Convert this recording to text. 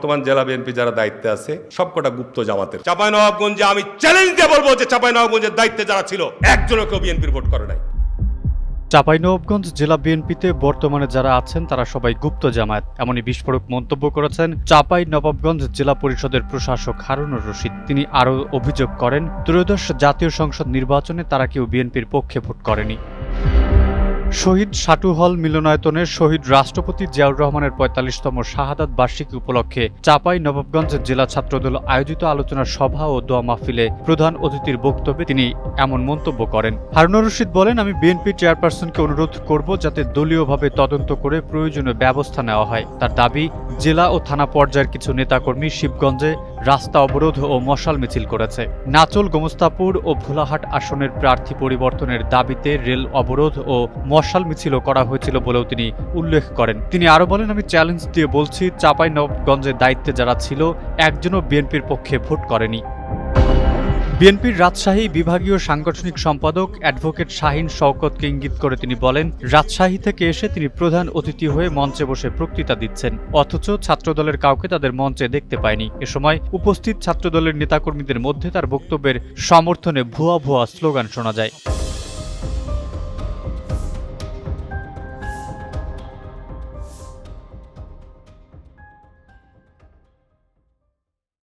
বর্তমান জেলা বিএনপি যারা দায়িত্বে আছে সবকটা গুপ্ত জামাতের। চাঁপাইনবাবগঞ্জে আমি চ্যালেঞ্জ দিয়ে বলবো যে চাঁপাইনবাবগঞ্জের দায়িত্বে যারা ছিল একজনও কেউ বিএনপির ভোট করে নাই। চাঁপাইনবাবগঞ্জ জেলা বিএনপিতে বর্তমানে যারা আছেন তারা সবাই গুপ্ত জামায়াত, এমনই বিস্ফোরক মন্তব্য করেছেন চাঁপাইনবাবগঞ্জ জেলা পরিষদের প্রশাসক হারুনুর রশিদ। তিনি আরও অভিযোগ করেন, ত্রয়োদশ জাতীয় সংসদ নির্বাচনে তারা কেউ বিএনপির পক্ষে ভোট করেনি। শহীদ সাটু হল মিলনায়তনে শহীদ রাষ্ট্রপতি জিয়াউর রহমানের ৪৫তম শাহাদাত বার্ষিকী উপলক্ষে চাঁপাইনবাবগঞ্জ জেলা ছাত্রদল আয়োজিত আলোচনা সভা ও দোয়া মাহফিলে প্রধান অতিথির বক্তব্যে তিনি এমন মন্তব্য করেন। হারুনুর রশিদ বলেন, আমি বিএনপি চেয়ারপারসনকে অনুরোধ করব যাতে দলীয়ভাবে তদন্ত করে প্রয়োজনীয় ব্যবস্থা নেওয়া হয়। তার দাবি, জেলা ও থানা পর্যায়ের কিছু নেতাকর্মী শিবগঞ্জে রাস্তা অবরোধ ও মশাল মিছিল করেছে। নাচল, গোমস্তাপুর ও ভোলাহাট আসনের প্রার্থী পরিবর্তনের দাবিতে রেল অবরোধ ও মশাল মিছিলও করা হয়েছিল বলেও তিনি উল্লেখ করেন। তিনি আরও বলেন, আমি চ্যালেঞ্জ দিয়ে বলছি, চাঁপাইনবাবগঞ্জের দায়িত্বে যারা ছিল একজনও বিএনপির পক্ষে ভোট করেনি। বিএনপির রাজশাহী বিভাগীয় সাংগঠনিক সম্পাদক অ্যাডভোকেট শাহিন শওকতকে ইঙ্গিত করে তিনি বলেন, রাজশাহী থেকে এসে তিনি প্রধান অতিথি হয়ে মঞ্চে বসে বক্তৃতা দিচ্ছেন, অথচ ছাত্রদলের কাউকে তাদের মঞ্চে দেখতে পায়নি। এ সময় উপস্থিত ছাত্রদলের নেতাকর্মীদের মধ্যে তার বক্তব্যের সমর্থনে ভুয়া ভুয়া স্লোগান শোনা যায়।